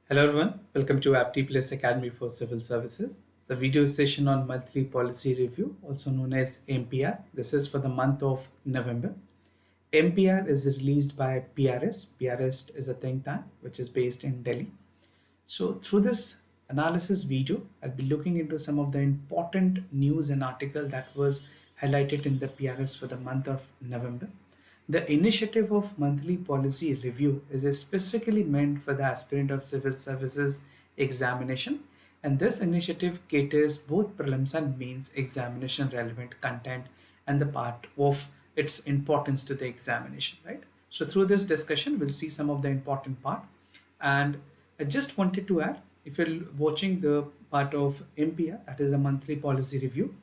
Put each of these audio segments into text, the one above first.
Hello everyone, welcome to Apti Plus Academy for Civil Services. It's a video session on monthly policy review, also known as MPR. This is for the month of November. MPR is released by PRS. PRS is a think tank which is based in Delhi. So through this analysis video, I'll be looking into some of the important news and article that was highlighted in the PRS for the month of November. The initiative of monthly policy review is specifically meant for the aspirant of civil services examination, and this initiative caters both prelims and mains examination relevant content and the part of its importance to the examination, right? So through this discussion, we'll see some of the important part. And I just wanted to add, if you're watching the part of MPR, that is a monthly policy review,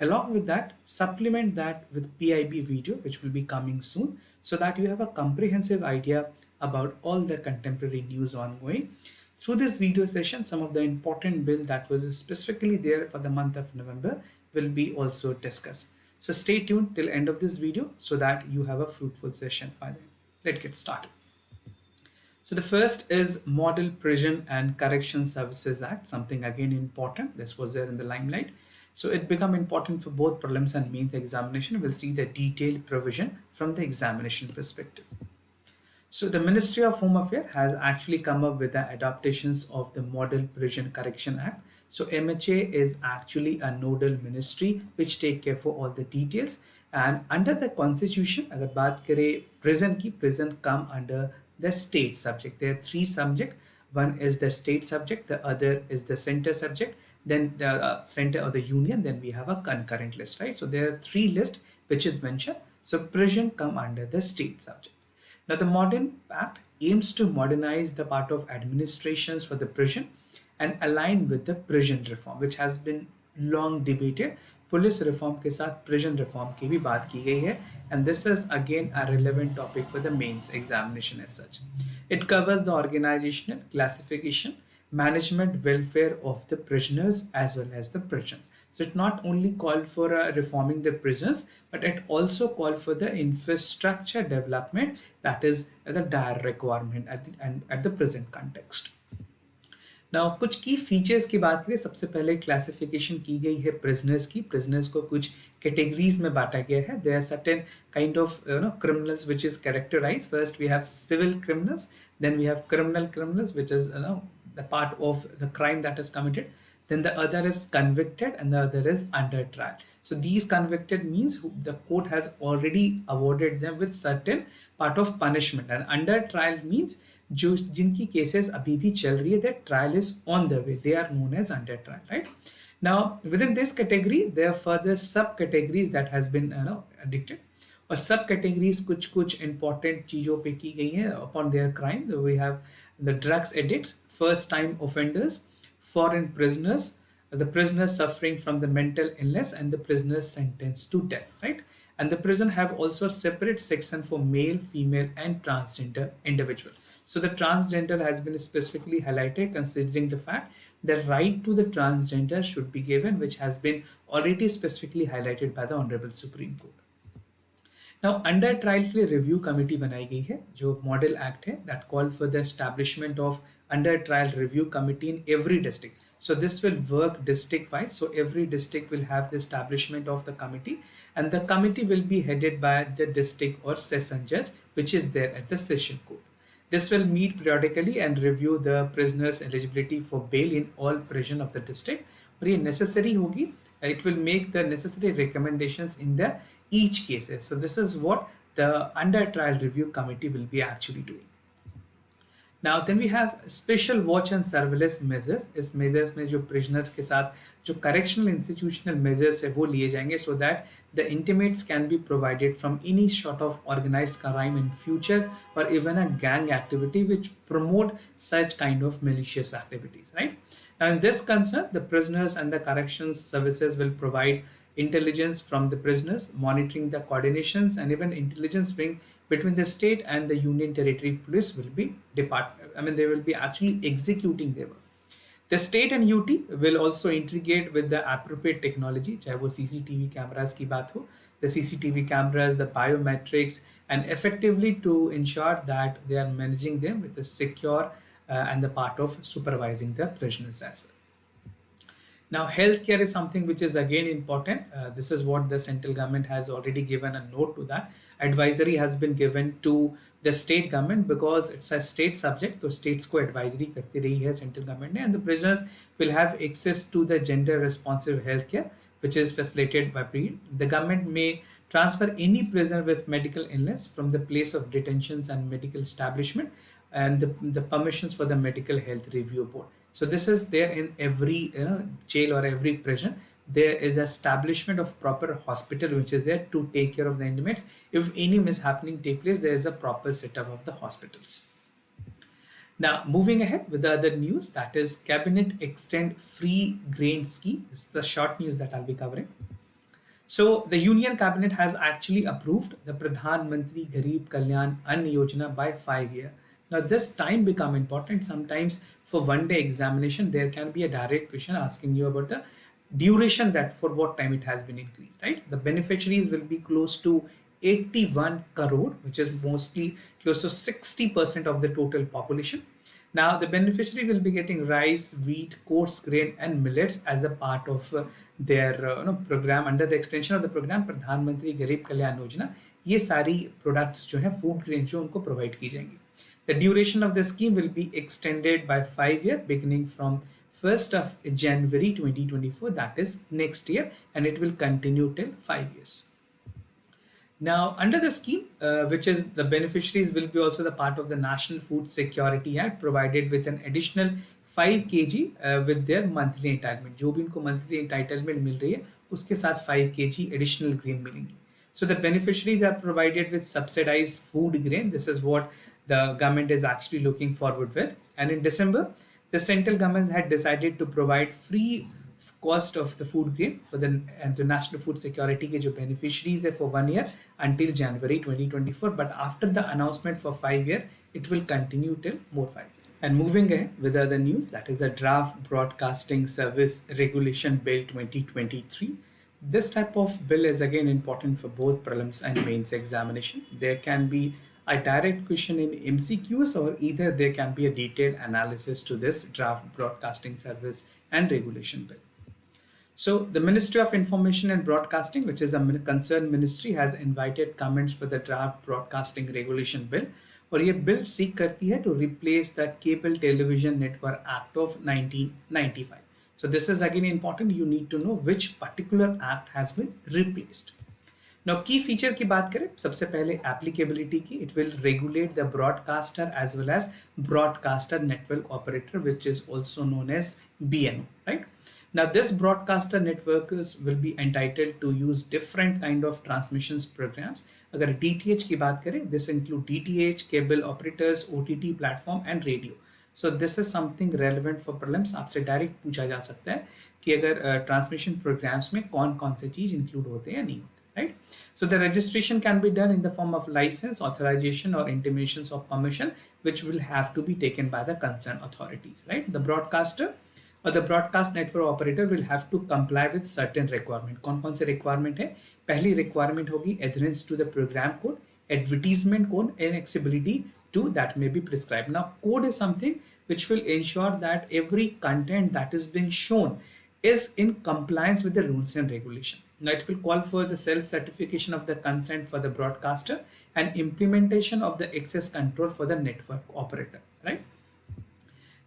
along with that, supplement that with PIB video, which will be coming soon, so that you have a comprehensive idea about all the contemporary news ongoing. Through this video session, some of the important bill that was specifically there for the month of November will be also discussed. So stay tuned till end of this video so that you have a fruitful session by then. Let's get started. So the first is Model Prision and Correction Services Act, something again important. This was there in the limelight. So it become important for both prelims and mains examination. We'll see the detailed provision from the examination perspective. So the Ministry of Home Affairs has actually come up with the adaptations of the Model Prison Correction Act. So MHA is actually a nodal ministry which take care for all the details. And under the constitution, अगर बात करें prison come under the state subject. There are three subjects. One is the state subject, the other is the center subject, then the center or the union, then we have a concurrent list, right? So there are three lists which is mentioned. So prison come under the state subject. Now the Modern Act aims to modernize the part of administrations for the prison and align with the prison reform, which has been long debated. Police reform के साथ prison reform की भी बात की गई है, and this is again a relevant topic for the mains examination as such. It covers the organizational classification, management, welfare of the prisoners as well as the prisons. So it not only called for reforming the prisons, but it also called for the infrastructure development that is the dire requirement at the present context. Now कुछ की features की बात करें, सबसे पहले classification की गई है प्रिजनर्स को कुछ कैटेगरीज में बांटा गया है. There are certain kind of criminals which is characterized. First we have civil criminals, then we have criminals which is the part of the crime that is committed, then the other is convicted and the other is under trial. So these convicted means the court has already awarded them with certain part of punishment, and under trial means जो जिनकी cases अभी भी चल रही है, that trial is on the way, they are known as under trial, right? Now within this category there are further subcategories that has been addicted, और सब categories कुछ इंपॉर्टेंट चीज़ों पे की गई हैं upon their crime. We have the drugs addicts, first time offenders, foreign prisoners, the prisoners suffering from the mental illness, and the prisoners sentenced to death, right? And the prison have also separate section for male, female, and transgender individual. So the transgender has been specifically highlighted, considering the fact the right to the transgender should be given, which has been already specifically highlighted by the Honorable Supreme Court. Now under trial के लिए review committee बनाई गई है, जो model act है, that call for the establishment of under trial review committee in every district. So this will work district wise. So every district will have the establishment of the committee, and the committee will be headed by the district or session judge, which is there at the session court. This will meet periodically and review the prisoner's eligibility for bail in all prison of the district. और ये necessary होगी. It will make the necessary recommendations in the each cases. So this is what the under trial review committee will be actually doing. Now then we have special watch and surveillance measures. इस measures में जो prisoners के साथ जो correctional institutional measures है वो लिए जाएंगे, so that the intimates can be provided from any sort of organized crime in future or even a gang activity which promote such kind of malicious activities, right? Now in this concern, the prisoners and the corrections services will provide intelligence from the prisoners, monitoring the coordinations, and even intelligence wing between the state and the union territory police will be they will be actually executing their work. The state and UT will also integrate with the appropriate technology, चाहे वो CCTV cameras की बात हो, the CCTV cameras, the biometrics, and effectively to ensure that they are managing them with a secure and the part of supervising the prisoners as well. Now, healthcare is something which is again important. This is what the central government has already given a note to that. Advisory has been given to the state government because it's a state subject. So states को advisory करती रही है central government ने, and the prisoners will have access to the gender responsive healthcare, which is facilitated by Prision. The government may transfer any prisoner with medical illness from the place of detentions and medical establishment, and the permissions for the medical health review board. So this is there in every jail or every prison. There is establishment of proper hospital which is there to take care of the inmates. If any mishappening take place, there is a proper setup of the hospitals. Now, moving ahead with the other news, that is Cabinet Extend Free Grain Scheme. This is the short news that I'll be covering. So the Union Cabinet has actually approved the Pradhan Mantri Garib Kalyan Ann Yojana by 5 years. Now this time become important. Sometimes for one day examination, there can be a direct question asking you about the duration, that for what time it has been increased, right? The beneficiaries will be close to 81 crore, which is mostly close to 60% of the total population. Now the beneficiary will be getting rice, wheat, coarse grain and millets as a part of their program under the extension of the program प्रधान मंत्री गरीब कल्याण योजना. ये सारी products जो है food grain जो उनको provide की जाएंगी. The duration of the scheme will be extended by 5 years beginning from 1st of January 2024, that is next year, and it will continue till 5 years. Now, under the scheme, which is the beneficiaries will be also the part of the National Food Security Act, provided with an additional 5 kg with their monthly entitlement. जो भी इनको monthly entitlement मिल रही है, उसके साथ 5 kg additional grain मिलेंगी. So the beneficiaries are provided with subsidized food grain. This is what the government is actually looking forward with. And in December, the central government had decided to provide free cost of the food grain for the National Food Security के जो beneficiaries है for 1 year until January 2024. But after the announcement for 5 years, it will continue till more 5 years. And moving ahead with other news, that is a draft broadcasting service regulation bill 2023. This type of bill is again important for both prelims and mains examination. There can be a direct question in MCQs, or either there can be a detailed analysis to this draft broadcasting service and regulation bill. So the Ministry of Information and Broadcasting, which is a concerned ministry, has invited comments for the draft broadcasting regulation bill. और ये bill seek करती है to replace the Cable Television Network Act of 1995. So this is again important. You need to know which particular act has been replaced. Now key feature की बात करें, सबसे पहले applicability की. It will regulate the broadcaster as well as broadcaster network operator, which is also known as BNO, right? Now this broadcaster networks will be entitled to use different kind of transmissions programs. अगर DTH की बात करें, this include DTH, cable operators, OTT platform and radio. So this is something relevant for prelims. आपसे direct पूछा जा सकता है कि अगर ट्रांसमिशन प्रोग्राम्स में कौन कौन से चीज इंक्लूड होते हैं या नहीं होते, right? So the registration can be done in the form of license, authorization or intimations of permission, which will have to be taken by the concerned authorities, right? The broadcaster or the broadcast network operator will have to comply with certain requirement. कौन कौन से requirement है? पहली requirement होगी adherence to the program code, advertisement code and accessibility to that may be prescribed. Now code is something which will ensure that every content that is being shown is in compliance with the rules and regulation. Now it will call for the self-certification of the consent for the broadcaster and implementation of the access control for the network operator, right?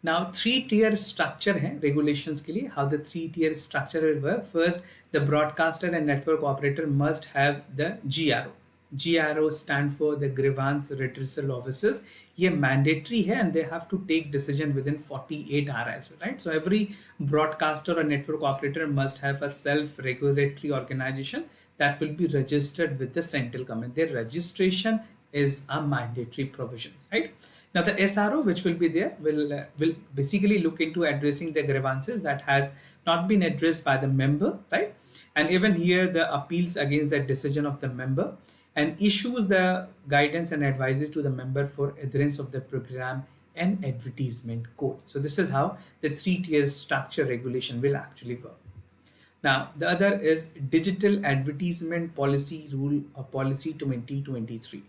Now 3-tier structure है regulations के लिए. How the 3-tier structure will work? First, the broadcaster and network operator must have the GRO. GRO stand for the grievance redressal officers. ये mandatory है and they have to take decision within 48 hours, right? So every broadcaster or network operator must have a self-regulatory organization that will be registered with the central government. Their registration is a mandatory provisions, right? Now the SRO which will be there will basically look into addressing the grievances that has not been addressed by the member, right? And even here the appeals against the decision of the member, and issues the guidance and advisory to the member for adherence of the program and advertisement code. So this is how the 3-tier structure regulation will actually work. Now the other is digital advertisement policy rule or policy 2023.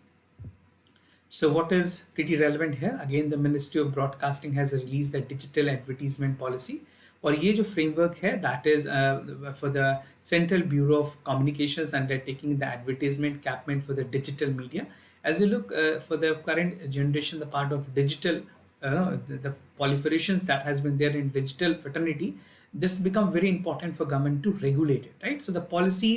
So what is pretty relevant here? Again, the Ministry of Broadcasting has released the digital advertisement policy. और ये जो framework है, that is for the Central Bureau of Communications undertaking the advertisement campaign for the digital media. As you look for the current generation, the part of digital, the proliferations that has been there in digital fraternity, this become very important for government to regulate it, right? So the policy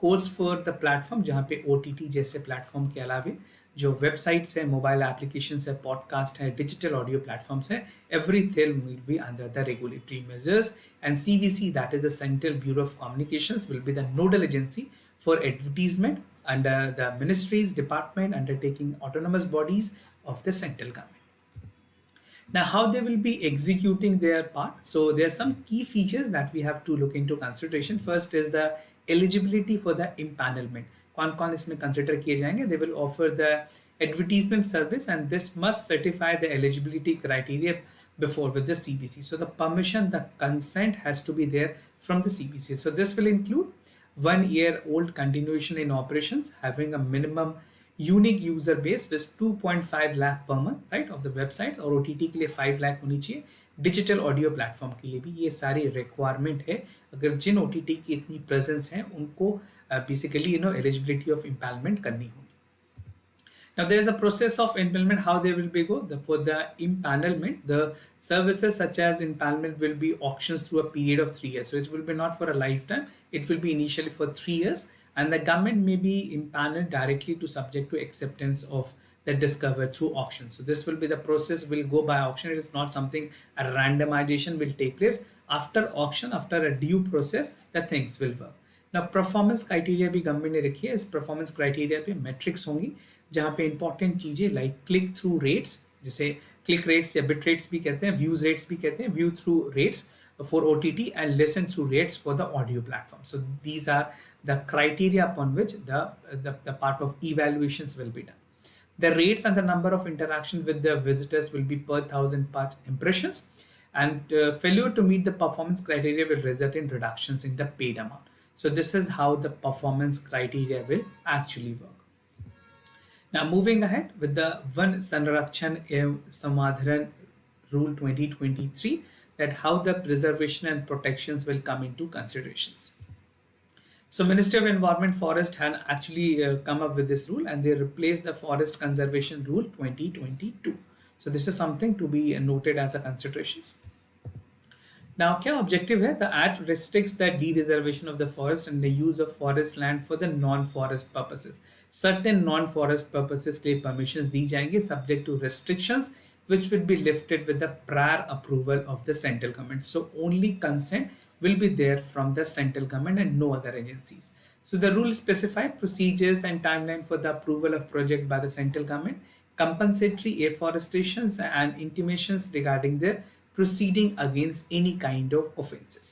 calls for the platform जहाँ पे OTT जैसे platform के अलावे जो websites है, mobile application है, podcast है, digital audio platforms है, everything will be under the regulatory measures, and CBC, that is the Central Bureau of Communications, will be the nodal agency for advertisement under the ministries department undertaking autonomous bodies of the central government. Now, how they will be executing their part? So there are some key features that we have to look into consideration. First is the eligibility for the empanelment. कौन-कौन इसमें consider किए जाएंगे? They will offer the advertisement service, and this must certify the eligibility criteria before with the CBC. So the permission, the consent has to be there from the CBC. So this will include 1 year old continuation in operations, having a minimum unique user base with 2.5 lakh per month, right, of the websites, और OTT के लिए 5 लाख होनी चाहिए, digital audio platform के लिए भी ये सारी रिक्वायरमेंट है. अगर जिन OTT की इतनी प्रेजेंस है उनको बेसिकली एलिजिबिलिटी ऑफ इम्पैनलमेंट करनी होगी. Now there is a process of empanelment, how they will be go. For the empanelment, the services such as empanelment will be auctions through a period of 3 years. So it will be not for a lifetime, it will be initially for 3 years, and the government may be empaneled directly to subject to acceptance of the discovered through auction. So this will be the process, will go by auction. It is not something, a randomization will take place. After auction, after a due process, the things will work. Now performance criteria भी government ने रखी है. इस performance criteria पे metrics होंगी जहाँ पे important चीजें like click through rates, जिसे click rates या bit rates भी कहते हैं, views rates भी कहते हैं, view through rates for OTT, and listen through rates for the audio platform. So these are the criteria upon which the part of evaluations will be done. The rates and the number of interaction with the visitors will be per 1,000 part impressions, and failure to meet the performance criteria will result in reductions in the paid amount. So this is how the performance criteria will actually work. Now moving ahead with the Van Sanrakshan ev Samadharan Rule 2023, that how the preservation and protections will come into considerations. So Ministry of Environment Forest had actually come up with this rule, and they replaced the Forest Conservation Rule 2022. So this is something to be noted as a considerations. Now, क्या objective है? The Act restricts the de-reservation of the forest and the use of forest land for the non-forest purposes. Certain non-forest purposes के लिए permissions दी जाएंगे subject to restrictions which will be lifted with the prior approval of the central government. So only consent will be there from the central government and no other agencies. So the rules specify procedures and timeline for the approval of project by the central government, compensatory afforestations and intimations regarding the proceeding against any kind of offenses.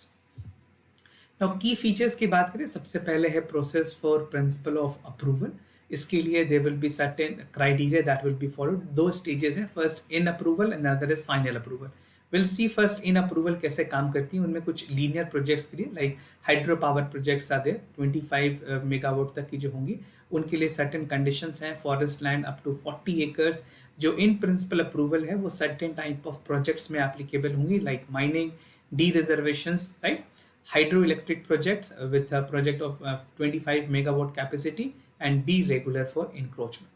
Now key features की बात करें, सबसे पहले है process for principle of approval. इसके लिए there will be certain criteria that will be followed. दो stages हैं, first in approval and another is final approval. We'll see first in approval कैसे काम करती है. उनमें कुछ linear projects के लिए like hydro power projects are there, 25 megawatt तक की जो होंगी उनके लिए certain conditions हैं. Forest land up to 40 acres जो in principle approval है वो certain type of projects में applicable होंगी like mining, de-reservations, right? Hydroelectric projects with a project of 25 megawatt capacity and be regular for encroachment.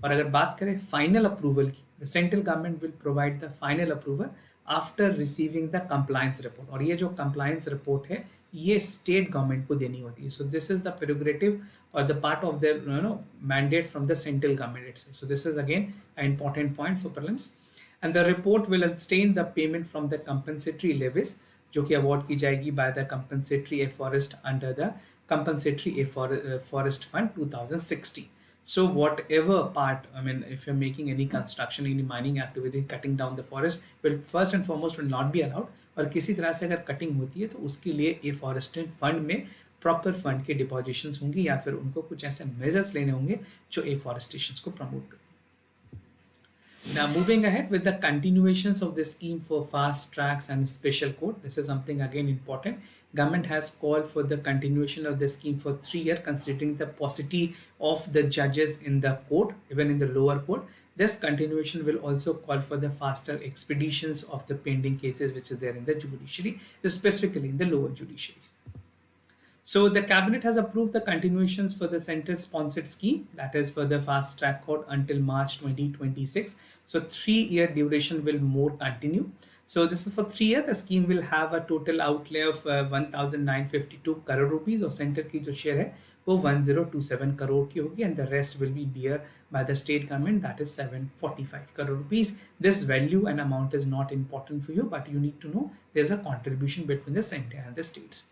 और अगर बात करें final approval की, the central government will provide the final approval after receiving the compliance report. और ये जो compliance report है ये state government को देनी होती है. So this is the prerogative or the part of their mandate from the central government itself. So this is again an important point for prelims. And the report will abstain the payment from the compensatory levies जो कि award की जाएगी by the compensatory forest under the compensatory forest fund 2016. So whatever part, I mean, if you're making any construction, any mining activity, cutting down the forest, will first and foremost will not be allowed. और किसी तरह से अगर cutting होती है तो उसके लिए एफॉरेस्टेड फंड में प्रॉपर फंड के डिपॉजिशंस होंगी या फिर उनको कुछ ऐसे मेजर्स लेने होंगे जो एफॉरेस्टेशन को प्रमोट करें. Now moving ahead with the continuations of this scheme for fast tracks and special court, this is something again important. Government has called for the continuation of the scheme for 3 years, considering the paucity of the judges in the court, even in the lower court. This continuation will also call for the faster expeditions of the pending cases which is there in the judiciary, specifically in the lower judiciaries. So the cabinet has approved the continuations for the center sponsored scheme, that is for the fast track court until March 2026. So 3-year duration will more continue. So this is for 3 years. The scheme will have a total outlay of 1952 crore rupees और center की जो share है वो 1027 crore की होगी, and the rest will be bear by the state government, that is 745 crore rupees. This value and amount is not important for you, but you need to know there's a contribution between the center and the states.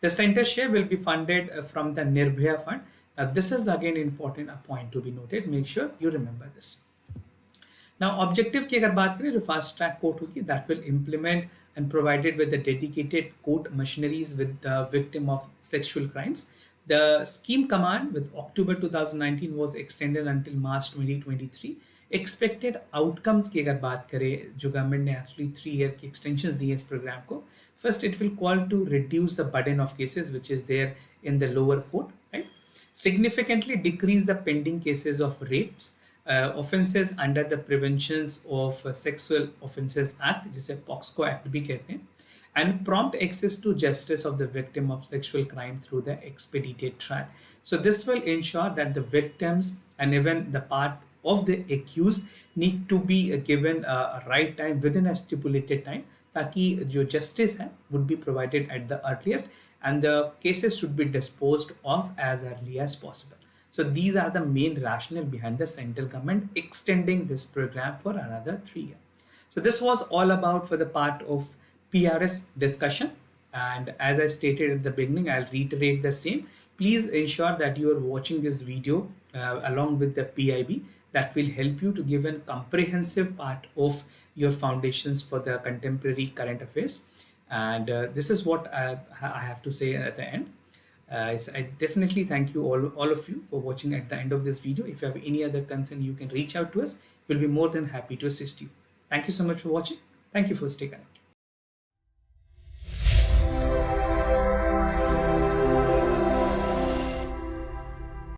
The center share will be funded from the Nirbhaya fund. This is again important a point to be noted. Make sure you remember this. Now, objective की अगर बात करें जो fast track court होगी, that will implement and provided with the dedicated court machineries with the victim of sexual crimes. The scheme command with October 2019 was extended until March 2023. Expected outcomes की अगर बात करें जो गवर्नमेंट ने actually 3 year की extensions दी है इस programme को. First, it will call to reduce the burden of cases which is there in the lower court, right? Significantly decrease the pending cases of rapes, offenses under the Preventions of Sexual Offences Act, जिसे POXCO Act भी कहते हैं, and prompt access to justice of the victim of sexual crime through the expedited trial. So this will ensure that the victims and even the part of the accused need to be given a right time within a stipulated time, ताकि जो justice है would be provided at the earliest and the cases should be disposed of as early as possible. So these are the main rationale behind the central government extending this program for another 3 years. So this was all about for the part of PRS discussion, and as I stated at the beginning, I'll reiterate the same. Please ensure that you are watching this video along with the PIB. That will help you to give a comprehensive part of your foundations for the contemporary current affairs. And this is what I have to say at the end. I definitely thank you all of you for watching at the end of this video. If you have any other concern, you can reach out to us. We'll be more than happy to assist you. Thank you so much for watching. Thank you for staying connected.